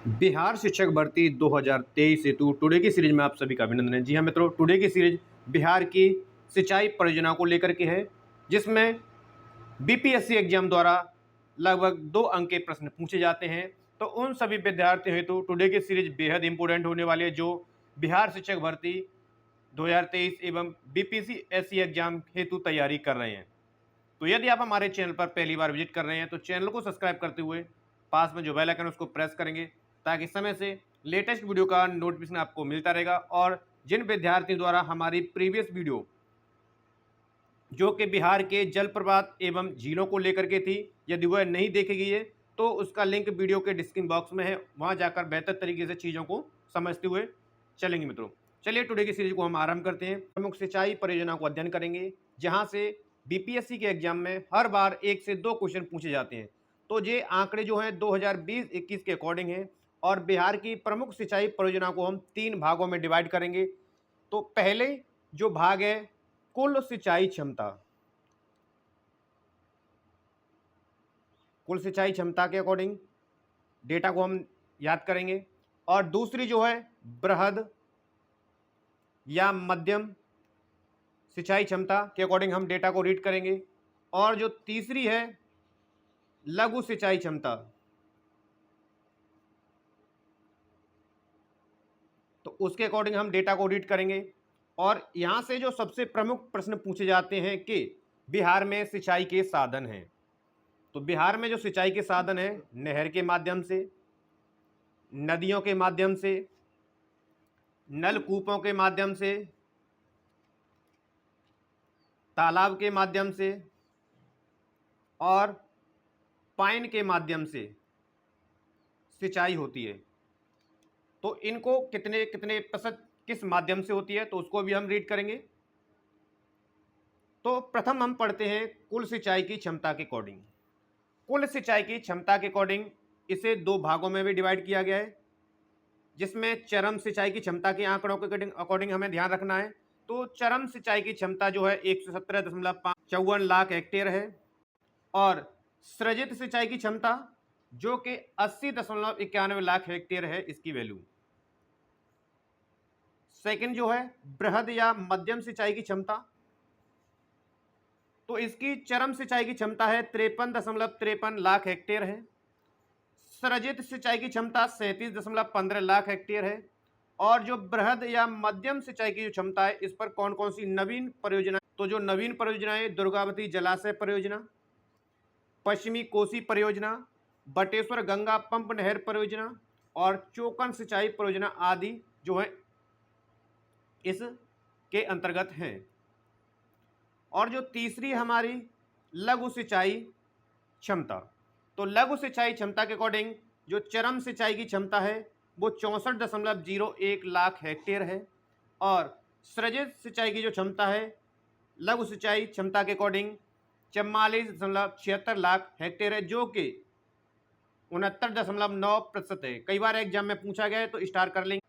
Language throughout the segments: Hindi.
बिहार शिक्षक भर्ती 2023 हेतु टुडे की सीरीज में आप सभी का अभिनंदन है। जी हाँ मित्रों, टुडे की सीरीज बिहार की सिंचाई परियोजना को लेकर के है, जिसमें बीपीएससी एग्जाम द्वारा लगभग 2 अंक के प्रश्न पूछे जाते हैं। तो उन सभी विद्यार्थियों हेतु टुडे की सीरीज बेहद इंपॉर्टेंट होने वाली है, जो बिहार शिक्षक भर्ती 2023 एवं बीपीएससी एग्जाम हेतु तैयारी कर रहे हैं। तो यदि आप हमारे चैनल पर पहली बार विजिट कर रहे हैं तो चैनल को सब्सक्राइब करते हुए पास में जो बेल आइकन है उसको प्रेस करेंगे, ताकि समय से लेटेस्ट वीडियो का नोटिफिकेशन आपको मिलता रहेगा। और जिन विद्यार्थियों द्वारा हमारी प्रीवियस वीडियो जो कि बिहार के जलप्रपात एवं झीलों को लेकर के थी, यदि वह नहीं देखी गई है तो उसका लिंक वीडियो के डिस्क्रिप्शन बॉक्स में है, वहां जाकर बेहतर तरीके से चीज़ों को समझते हुए चलेंगे। मित्रों, चलिए टुडे की सीरीज को हम आरंभ करते हैं। प्रमुख सिंचाई परियोजना को अध्ययन करेंगे, जहां से बीपीएससी के एग्जाम में हर बार 1 से 2 क्वेश्चन पूछे जाते हैं। तो ये आंकड़े जो हैं 2020-21 के अकॉर्डिंग हैं, और बिहार की प्रमुख सिंचाई परियोजना को हम 3 भागों में डिवाइड करेंगे। तो पहले जो भाग है कुल सिंचाई क्षमता, कुल सिंचाई क्षमता के अकॉर्डिंग डेटा को हम याद करेंगे। और दूसरी जो है बृहद या मध्यम सिंचाई क्षमता के अकॉर्डिंग हम डेटा को रीड करेंगे। और जो तीसरी है लघु सिंचाई क्षमता, तो उसके अकॉर्डिंग हम डेटा को रीड करेंगे। और यहां से जो सबसे प्रमुख प्रश्न पूछे जाते हैं कि बिहार में सिंचाई के साधन हैं। तो बिहार में जो सिंचाई के साधन हैं, नहर के माध्यम से, नदियों के माध्यम से, नलकूपों के माध्यम से, तालाब के माध्यम से और पाइन के माध्यम से सिंचाई होती है। तो इनको कितने कितने प्रतिशत किस माध्यम से होती है, तो उसको भी हम रीड करेंगे। तो प्रथम हम पढ़ते हैं कुल सिंचाई की क्षमता के अकॉर्डिंग। कुल सिंचाई की क्षमता के अकॉर्डिंग इसे 2 भागों में भी डिवाइड किया गया है, जिसमें चरम सिंचाई की क्षमता के आंकड़ों के अकॉर्डिंग हमें ध्यान रखना है। तो चरम सिंचाई की क्षमता जो है 117.54 लाख हेक्टेयर है, और सृजित सिंचाई की क्षमता जो कि 80.91 लाख हेक्टेयर है, इसकी वैल्यू। सेकंड जो है बृहद या मध्यम सिंचाई की क्षमता, तो इसकी चरम सिंचाई की क्षमता है 53.53 लाख हेक्टेयर है। सृजित सिंचाई की क्षमता 37.15 लाख हेक्टेयर है। और जो बृहद या मध्यम सिंचाई की जो क्षमता है, इस पर कौन कौन सी नवीन परियोजना, तो जो नवीन परियोजनाएं दुर्गावती जलाशय परियोजना, पश्चिमी कोसी परियोजना, बटेश्वर गंगा पंप नहर परियोजना और चोकन सिंचाई परियोजना आदि जो है इसके अंतर्गत हैं। और जो तीसरी हमारी लघु सिंचाई क्षमता, तो लघु सिंचाई क्षमता के अकॉर्डिंग जो चरम सिंचाई की क्षमता है वो 64.01 लाख हेक्टेयर है। और सृजित सिंचाई की जो क्षमता है लघु सिंचाई क्षमता के अकॉर्डिंग 44.76 लाख हेक्टेयर है, जो कि 69.9% है। कई बार एग्जाम में पूछा गया है, तो स्टार कर लेंगे,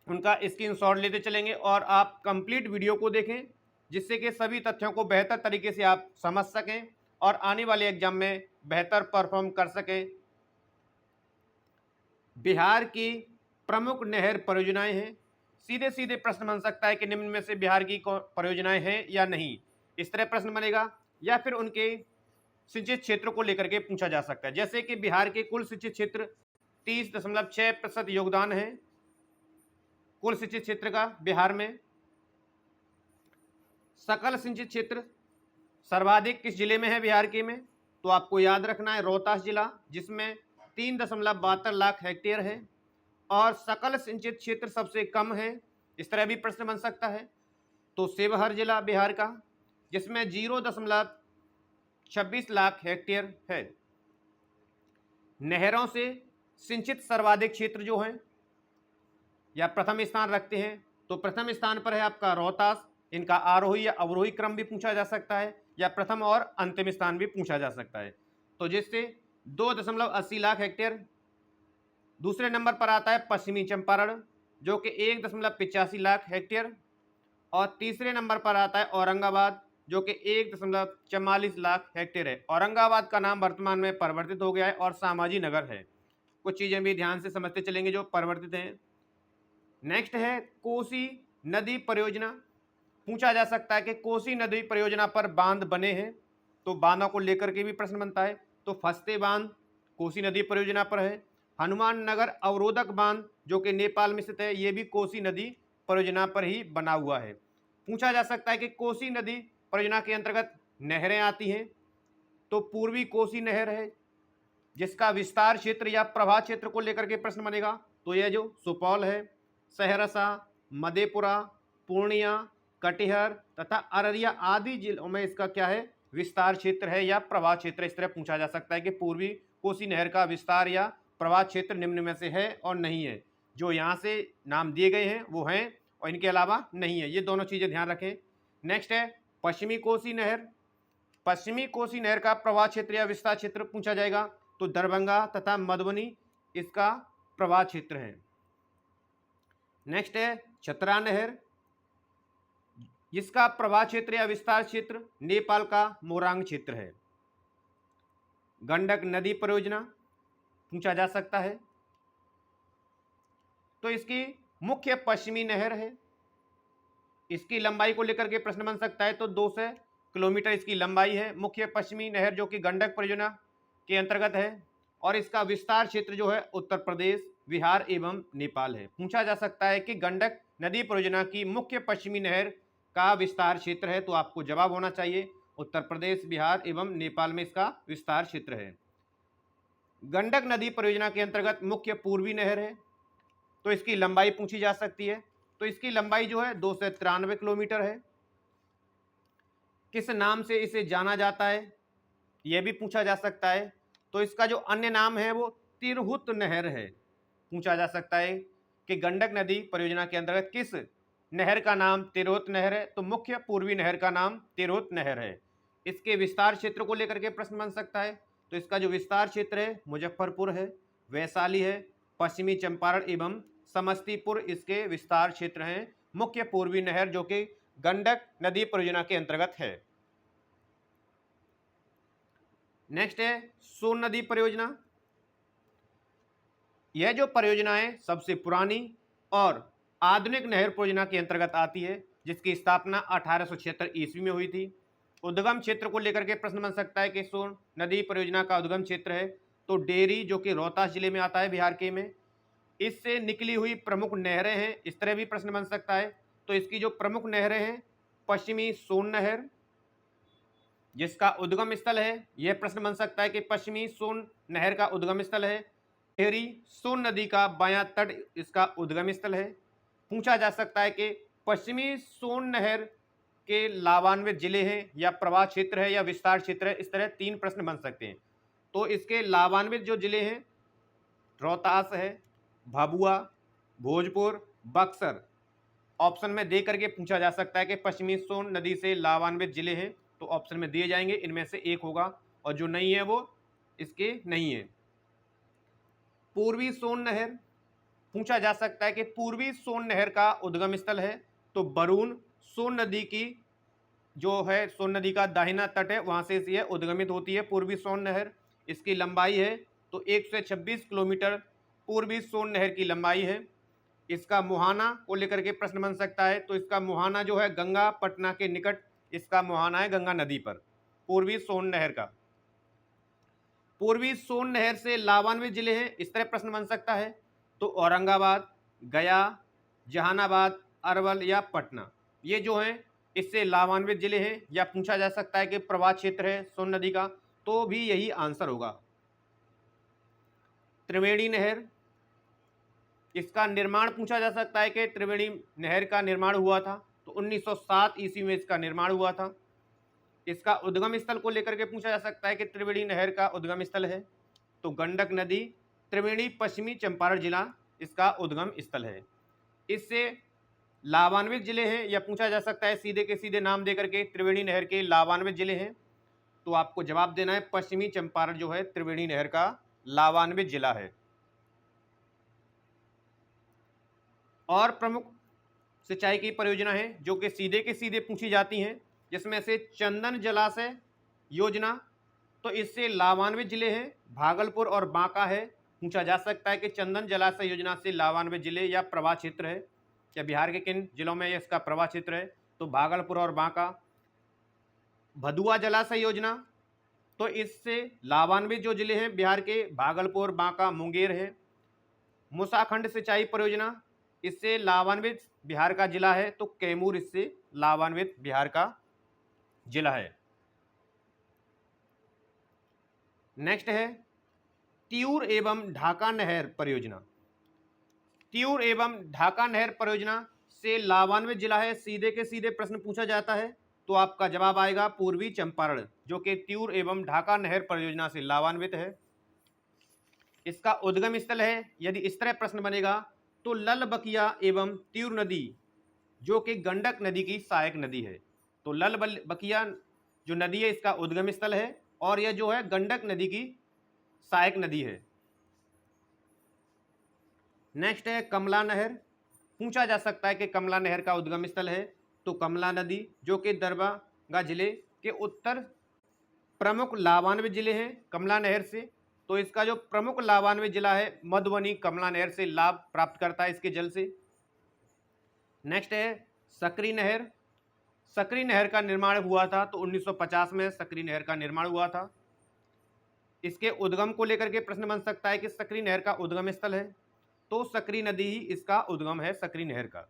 उनका स्क्रीनशॉट लेते चलेंगे और आप कंप्लीट वीडियो को देखें, जिससे कि सभी तथ्यों को बेहतर तरीके से आप समझ सकें और आने वाले एग्जाम में बेहतर परफॉर्म कर सकें। बिहार की प्रमुख नहर परियोजनाएं हैं। सीधे सीधे प्रश्न बन सकता है कि निम्न में से बिहार की परियोजनाएं हैं या नहीं, इस तरह प्रश्न बनेगा। या फिर उनके सिंचित क्षेत्र को लेकर के पूछा जा सकता है, जैसे कि बिहार के कुल सिंचित क्षेत्र 30.6% योगदान है कुल सिंचित क्षेत्र का बिहार में। सकल सिंचित क्षेत्र सर्वाधिक किस जिले में है बिहार के में, तो आपको याद रखना है रोहतास जिला, जिसमें 3.72 लाख हेक्टेयर है। और सकल सिंचित क्षेत्र सबसे कम है, इस तरह भी प्रश्न बन सकता है, तो शिवहर जिला बिहार का, जिसमें 0.26 लाख हेक्टेयर है। नहरों से सिंचित सर्वाधिक क्षेत्र जो है या प्रथम स्थान रखते हैं, तो प्रथम स्थान पर है आपका रोहतास। इनका आरोही या अवरोही क्रम भी पूछा जा सकता है, या प्रथम और अंतिम स्थान भी पूछा जा सकता है। तो जिससे 2.80 लाख हेक्टेयर। दूसरे नंबर पर आता है पश्चिमी चंपारण, जो कि 1.85 लाख हेक्टेयर। और तीसरे नंबर पर आता है औरंगाबाद, जो कि 1.44 लाख हेक्टेयर है। औरंगाबाद का नाम वर्तमान में परिवर्तित हो गया है और शामाजी नगर है। कुछ चीज़ें भी ध्यान से समझते चलेंगे जो परिवर्तित हैं। नेक्स्ट है कोसी नदी परियोजना। पूछा जा सकता है कि कोसी नदी परियोजना पर बांध बने हैं, तो बांधों को लेकर के भी प्रश्न बनता है। तो फस्ते बांध कोसी नदी परियोजना पर है। हनुमान नगर अवरोधक बांध जो कि नेपाल में स्थित है, ये भी कोसी नदी परियोजना पर ही बना हुआ है। पूछा जा सकता है कि कोसी नदी परियोजना के अंतर्गत नहरें आती हैं, तो पूर्वी कोसी नहर है जिसका विस्तार क्षेत्र या प्रवाह क्षेत्र को लेकर के प्रश्न बनेगा, तो यह जो सुपौल है, सहरसा, मधेपुरा, पूर्णिया, कटिहार तथा अररिया आदि जिलों में इसका क्या है, विस्तार क्षेत्र है या प्रवाह क्षेत्र। इस तरह पूछा जा सकता है कि पूर्वी कोसी नहर का विस्तार या प्रवाह क्षेत्र निम्न में से है और नहीं है। जो यहाँ से नाम दिए गए हैं वो हैं और इनके अलावा नहीं है, ये दोनों चीज़ें ध्यान रखें। नेक्स्ट है पश्चिमी कोसी नहर। पश्चिमी कोसी नहर का प्रवाह क्षेत्र या विस्तार क्षेत्र पूछा जाएगा, तो दरभंगा तथा मधुबनी इसका प्रवाह क्षेत्र है। नेक्स्ट है चतरा नहर, जिसका प्रवाह क्षेत्र या विस्तार क्षेत्र नेपाल का मोरांग क्षेत्र है। गंडक नदी परियोजना पूछा जा सकता है, तो इसकी मुख्य पश्चिमी नहर है। इसकी लंबाई को लेकर के प्रश्न बन सकता है, तो 200 किलोमीटर इसकी लंबाई है। मुख्य पश्चिमी नहर जो कि गंडक परियोजना के अंतर्गत है, और इसका विस्तार क्षेत्र जो है उत्तर प्रदेश, बिहार एवं नेपाल है। पूछा जा सकता है कि गंडक नदी परियोजना की मुख्य पश्चिमी नहर का विस्तार क्षेत्र है, तो आपको जवाब होना चाहिए उत्तर प्रदेश, बिहार एवं नेपाल में इसका विस्तार क्षेत्र है। गंडक नदी परियोजना के अंतर्गत मुख्य पूर्वी नहर है, तो इसकी लंबाई पूछी जा सकती है, तो इसकी लंबाई जो है 293 किलोमीटर है। किस नाम से इसे जाना जाता है यह भी पूछा जा सकता है, तो इसका जो अन्य नाम है वो तिरहुत नहर है। पूछा जा सकता है कि गंडक नदी परियोजना के अंतर्गत किस नहर का नाम तिरहुत नहर है, तो मुख्य पूर्वी नहर का नाम तिरहुत नहर है। इसके विस्तार क्षेत्र को लेकर के प्रश्न बन सकता है, तो इसका जो विस्तार क्षेत्र है मुजफ्फरपुर है, वैशाली है, पश्चिमी चंपारण एवं समस्तीपुर इसके विस्तार क्षेत्र हैं। मुख्य पूर्वी नहर जो कि गंडक नदी परियोजना के अंतर्गत है। नेक्स्ट है सोन नदी परियोजना। यह जो परियोजना है सबसे पुरानी और आधुनिक नहर परियोजना के अंतर्गत आती है, जिसकी स्थापना 1876 ईस्वी में हुई थी। उद्गम क्षेत्र को लेकर के प्रश्न बन सकता है कि सोन नदी परियोजना का उद्गम क्षेत्र है, तो डेरी जो कि रोहतास जिले में आता है बिहार के में, इससे निकली हुई प्रमुख नहरें हैं। इस तरह भी प्रश्न बन सकता है, तो इसकी जो प्रमुख नहरें हैं पश्चिमी सोन नहर जिसका उद्गम स्थल है, यह प्रश्न बन सकता है कि पश्चिमी सोन नहर का उद्गम स्थल है। टेहरी सोन नदी का बायां तट इसका उद्गम स्थल है। पूछा जा सकता है कि पश्चिमी सोन नहर के लाभान्वित जिले हैं या प्रवाह क्षेत्र है या विस्तार क्षेत्र है। इस तरह 3 प्रश्न बन सकते हैं, तो इसके लाभान्वित जो जिले हैं रोहतास है, भभुआ, भोजपुर, बक्सर। ऑप्शन में दे करके पूछा जा सकता है कि पश्चिमी सोन नदी से लाभान्वित जिले हैं, तो ऑप्शन में दिए जाएंगे, इनमें से एक होगा, और जो नहीं है वो इसके नहीं है। पूर्वी सोन नहर पूछा जा सकता है कि पूर्वी सोन नहर का उद्गम स्थल है, तो बरून सोन नदी की जो है सोन नदी का दाहिना तट है, वहाँ से यह उद्गमित होती है पूर्वी सोन नहर। इसकी लंबाई है तो 126 किलोमीटर पूर्वी सोन नहर की लंबाई है। इसका मुहाना को लेकर के प्रश्न बन सकता है, तो इसका मुहाना जो है गंगा पटना के निकट इसका मुहाना है गंगा नदी पर पूर्वी सोन नहर का। पूर्वी सोन नहर से लाभान्वित जिले हैं, इस तरह प्रश्न बन सकता है, तो औरंगाबाद, गया, जहानाबाद, अरवल या पटना, ये जो हैं इससे लाभान्वित जिले हैं। या पूछा जा सकता है कि प्रवाह क्षेत्र है सोन नदी का, तो भी यही आंसर होगा। त्रिवेणी नहर, इसका निर्माण पूछा जा सकता है कि त्रिवेणी नहर का निर्माण हुआ था, तो 1907 ईस्वी में इसका निर्माण हुआ था। इसका उद्गम स्थल को लेकर के पूछा जा सकता है कि त्रिवेणी नहर का उद्गम स्थल है, तो गंडक नदी, त्रिवेणी, पश्चिमी चंपारण जिला इसका उद्गम स्थल है। इससे लाभान्वित जिले हैं, या पूछा जा सकता है सीधे के सीधे नाम देकर के त्रिवेणी नहर के लाभान्वित जिले हैं, तो आपको जवाब देना है पश्चिमी चंपारण जो है त्रिवेणी नहर का लाभान्वित जिला है। और प्रमुख सिंचाई की परियोजना है जो कि सीधे के सीधे पूछी जाती हैं, जिसमें से चंदन जलाशय योजना, तो इससे लाभान्वित जिले हैं भागलपुर और बांका है, पूछा जा सकता है कि चंदन जलाशय योजना से लाभान्वित जिले या प्रवाह क्षेत्र है, क्या बिहार के किन जिलों में इसका प्रवाह क्षेत्र है? तो भागलपुर और बांका। भदुआ जलाशय योजना, तो इससे लाभान्वित जो जिले हैं बिहार के भागलपुर, बांका, मुंगेर है। मुसाखंड सिंचाई परियोजना, इससे लाभान्वित बिहार का जिला है, तो कैमूर इससे लाभान्वित बिहार का जिला है। नेक्स्ट है तिऊर एवं ढाका नहर परियोजना। तिऊर एवं ढाका नहर परियोजना से लाभान्वित जिला है, सीधे के सीधे प्रश्न पूछा जाता है, तो आपका जवाब आएगा पूर्वी चंपारण, जो कि तिऊर एवं ढाका नहर परियोजना से लाभान्वित है। इसका उद्गम स्थल है, यदि इस तरह प्रश्न बनेगा तो ललबकिया एवं तिऊर नदी, जो कि गंडक नदी की सहायक नदी है, तो ललबकिया जो नदी है इसका उद्गम स्थल है, और यह जो है गंडक नदी की सहायक नदी है। नेक्स्ट है कमला नहर, पूछा जा सकता है कि कमला नहर का उद्गम स्थल है, तो कमला नदी जो कि दरभंगा जिले के उत्तर प्रमुख लाभान्वित जिले हैं कमला नहर से, तो इसका जो प्रमुख लाभान्वित जिला है मधुबनी कमला नहर से लाभ प्राप्त करता है इसके जल से। नेक्स्ट है सकरी नहर। सकरी नहर का निर्माण हुआ था, तो 1950 में सकरी नहर का निर्माण हुआ था। इसके उद्गम को लेकर के प्रश्न बन सकता है कि सकरी नहर का उद्गम स्थल है, तो सकरी नदी ही इसका उद्गम है, सकरी नहर का।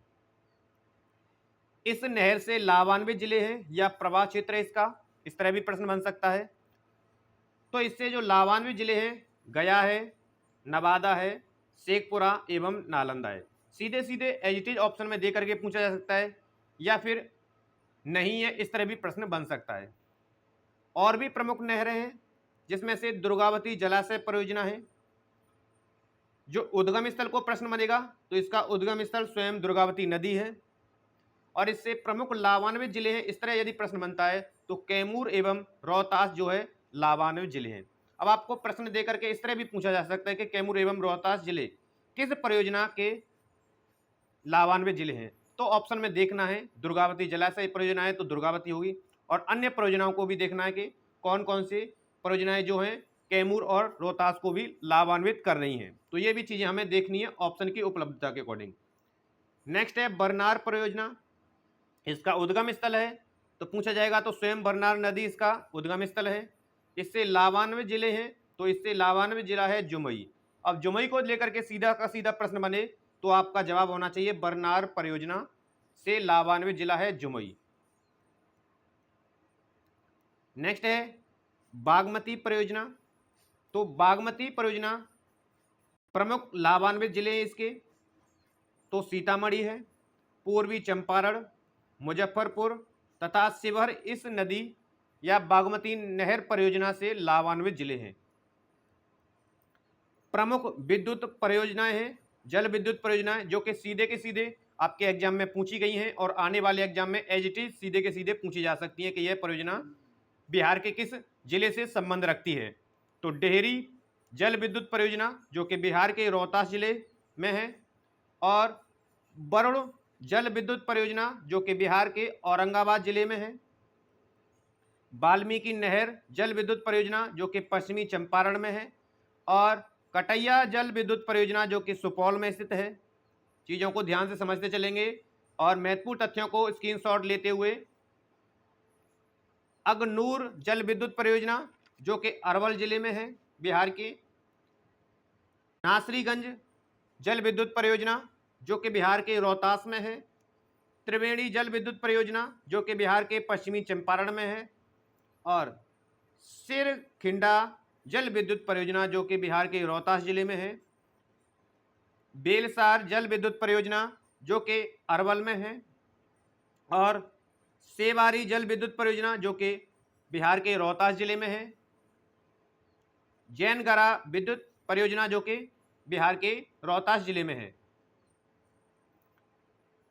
इस नहर से लाभान्वित जिले हैं या प्रवाह क्षेत्र है इसका, इस तरह भी प्रश्न बन सकता है। तो इससे जो लाभान्वित जिले हैं गया है, नवादा है, शेखपुरा एवं नालंदा है। सीधे सीधे एज इट इज ऑप्शन में दे करके पूछा जा सकता है, या फिर नहीं है, इस तरह भी प्रश्न बन सकता है। और भी प्रमुख नहरें हैं, जिसमें से दुर्गावती जलाशय परियोजना है। जो उद्गम स्थल को प्रश्न बनेगा तो इसका उद्गम स्थल स्वयं दुर्गावती नदी है, और इससे प्रमुख लाभान्वित जिले हैं, इस तरह यदि प्रश्न बनता है तो कैमूर एवं रोहतास जो है लाभान्वित जिले हैं। अब आपको प्रश्न देकर के इस तरह भी पूछा जा सकता है कि कैमूर एवं रोहतास जिले किस परियोजना के लाभान्वित जिले हैं, तो ऑप्शन में देखना है दुर्गावती जलाशय परियोजना है तो दुर्गावती होगी, और अन्य परियोजनाओं को भी देखना है कि कौन कौन सी परियोजनाएं जो हैं कैमूर और रोहतास को भी लाभान्वित कर रही हैं, तो ये भी चीज़ें हमें देखनी है ऑप्शन की उपलब्धता के अकॉर्डिंग। नेक्स्ट है बरनार परियोजना, इसका उद्गम स्थल है, तो पूछा जाएगा तो स्वयं बरनार नदी इसका उद्गम स्थल है। इससे लाभान्वित जिले हैं, तो इससे लाभान्वित जिला है जुमई। अब जुमई को लेकर के सीधा का सीधा प्रश्न बने तो आपका जवाब होना चाहिए बरनार परियोजना से लाभान्वित जिला है जुमई। नेक्स्ट है बागमती परियोजना, तो बागमती परियोजना प्रमुख लाभान्वित जिले हैं इसके, तो सीतामढ़ी है, पूर्वी चंपारण, मुजफ्फरपुर तथा शिवहर इस नदी या बागमती नहर परियोजना से लाभान्वित जिले हैं। प्रमुख विद्युत परियोजनाएं हैं, जल विद्युत परियोजनाएं, जो कि सीधे के सीधे आपके एग्जाम में पूछी गई हैं और आने वाले एग्जाम में एज इट इज सीधे के सीधे पूछी जा सकती हैं कि यह परियोजना बिहार के किस जिले से संबंध रखती है। तो डेहरी जल विद्युत परियोजना जो कि बिहार के रोहतास जिले में है, और बरुण जल विद्युत परियोजना जो कि बिहार के औरंगाबाद जिले में है। वाल्मीकि नहर जल विद्युत परियोजना जो कि पश्चिमी चंपारण में है, और कटैया जल विद्युत परियोजना जो कि सुपौल में स्थित है। चीज़ों को ध्यान से समझते चलेंगे और महत्वपूर्ण तथ्यों को स्क्रीनशॉट लेते हुए। अगनूर जल विद्युत परियोजना जो कि अरवल जिले में है बिहार के। नासरीगंज जल विद्युत परियोजना जो कि बिहार के रोहतास में है। त्रिवेणी जल विद्युत परियोजना जो कि बिहार के पश्चिमी चंपारण में है, और सिरखिंडा जल विद्युत परियोजना जो कि बिहार के रोहतास जिले में है। बेलसार जल विद्युत परियोजना जो कि अरवल में है, और सेवारी जल विद्युत परियोजना जो कि बिहार के रोहतास जिले में है। जैनगरा विद्युत परियोजना जो कि बिहार के रोहतास जिले में है।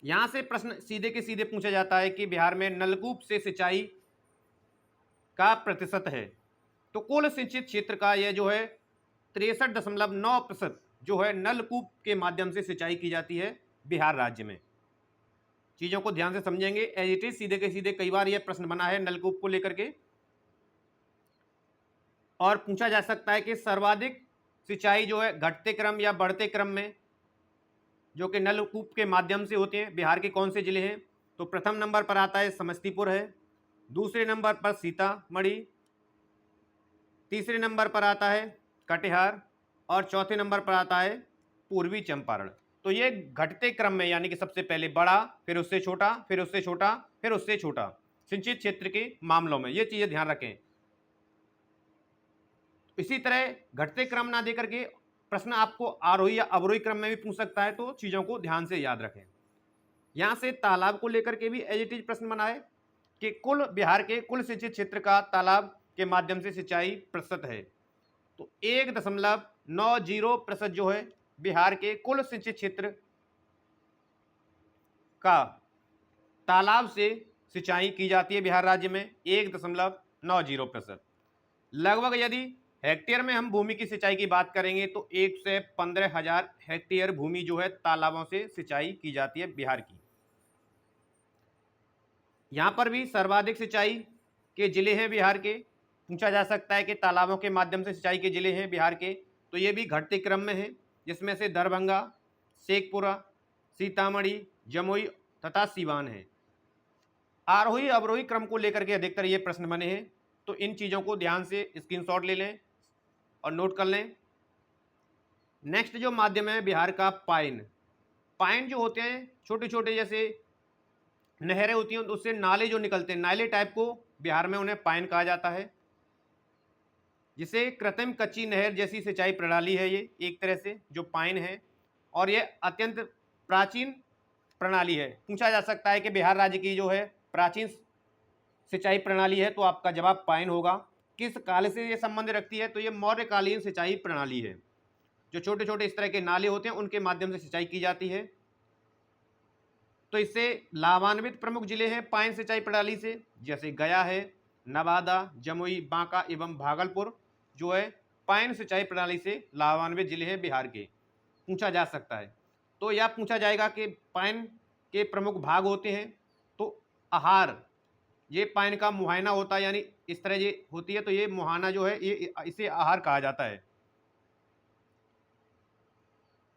यहां से प्रश्न सीधे के सीधे पूछा जाता है कि बिहार में नलकूप से सिंचाई का प्रतिशत है, तो कुल सिंचित क्षेत्र का यह जो है 63.9% जो है नलकूप के माध्यम से सिंचाई की जाती है बिहार राज्य में। चीज़ों को ध्यान से समझेंगे, एज इट इज सीधे के सीधे कई बार यह प्रश्न बना है नलकूप को लेकर के। और पूछा जा सकता है कि सर्वाधिक सिंचाई जो है घटते क्रम या बढ़ते क्रम में जो कि नलकूप के माध्यम से होते हैं, बिहार के कौन से जिले हैं? तो प्रथम नंबर पर आता है समस्तीपुर है, दूसरे नंबर पर सीतामढ़ी, तीसरे नंबर पर आता है कटिहार और चौथे नंबर पर आता है पूर्वी चंपारण। तो ये घटते क्रम में, यानी कि सबसे पहले बड़ा, फिर उससे छोटा, फिर उससे छोटा, फिर उससे छोटा, सिंचित क्षेत्र के मामलों में ये चीजें ध्यान रखें। इसी तरह घटते क्रम ना देकर के प्रश्न आपको आरोही या अवरोही क्रम में भी पूछ सकता है, तो चीजों को ध्यान से याद रखें। यहां से तालाब को लेकर के भी एज इट इज प्रश्न बना है कि कुल बिहार के कुल सिंचित क्षेत्र का तालाब के माध्यम से सिंचाई प्रतिशत है। तो 1.90% जो है बिहार के कुल सिंचित क्षेत्र का तालाब से सिंचाई की जाती है बिहार राज्य में, 1.90%। लगभग यदि हेक्टेयर में हम भूमि की सिंचाई की बात करेंगे तो 1 से 15,000 हेक्टेयर भूमि जो है तालाबों से सिंचाई की जाती है बिहार की। यहां पर भी सर्वाधिक सिंचाई के जिले हैं बिहार के, पूछा जा सकता है कि तालाबों के माध्यम से सिंचाई के जिले हैं बिहार के, तो ये भी घटते क्रम में है, जिसमें से दरभंगा, शेखपुरा, सीतामढ़ी, जमुई तथा सीवान है। आरोही अवरोही क्रम को लेकर के अधिकतर ये प्रश्न बने हैं, तो इन चीज़ों को ध्यान से स्क्रीनशॉट ले लें और नोट कर लें। नेक्स्ट जो माध्यम है बिहार का पाइन। पाइन जो होते हैं छोटे छोटे जैसे नहरें होती हैं, उससे नाले जो निकलते हैं, नाले टाइप को बिहार में उन्हें पाइन कहा जाता है, जिसे कृत्रिम कच्ची नहर जैसी सिंचाई प्रणाली है ये एक तरह से जो पाइन है, और ये अत्यंत प्राचीन प्रणाली है। पूछा जा सकता है कि बिहार राज्य की जो है प्राचीन सिंचाई प्रणाली है, तो आपका जवाब पाइन होगा। किस काल से ये संबंध रखती है? तो ये मौर्यकालीन सिंचाई प्रणाली है। जो छोटे छोटे इस तरह के नाले होते हैं उनके माध्यम से सिंचाई की जाती है। तो इससे लाभान्वित प्रमुख जिले हैं पाइन सिंचाई प्रणाली से, जैसे गया है, नवादा, जमुई, बांका एवं भागलपुर जो है पाइन सिंचाई प्रणाली से लाभान्वित जिले हैं बिहार के, पूछा जा सकता है। तो यह पूछा जाएगा कि पाइन के प्रमुख भाग होते हैं, तो आहार, ये पाइन का मुहायना होता है, यानी इस तरह ये होती है, तो ये मुहाना जो है ये इसे आहार कहा जाता है।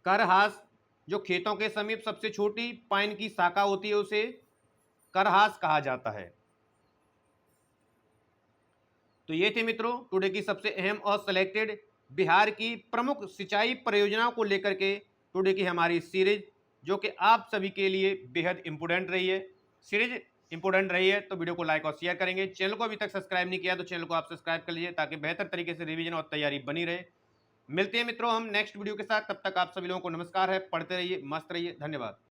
करहास, जो खेतों के समीप सबसे छोटी पाइन की शाखा होती है उसे करहास कहा जाता है। तो ये थे मित्रों टुडे की सबसे अहम और सिलेक्टेड बिहार की प्रमुख सिंचाई परियोजनाओं को लेकर के टुडे की हमारी सीरीज, जो कि आप सभी के लिए बेहद इंपोर्टेंट रही है। सीरीज इंपोर्टेंट रही है तो वीडियो को लाइक और शेयर करेंगे। चैनल को अभी तक सब्सक्राइब नहीं किया तो चैनल को आप सब्सक्राइब कर लीजिए, ताकि बेहतर तरीके से रिवीजन और तैयारी बनी रहे। मिलते हैं मित्रों हम नेक्स्ट वीडियो के साथ, तब तक आप सभी लोगों को नमस्कार है, पढ़ते रहिए, मस्त रहिए, धन्यवाद।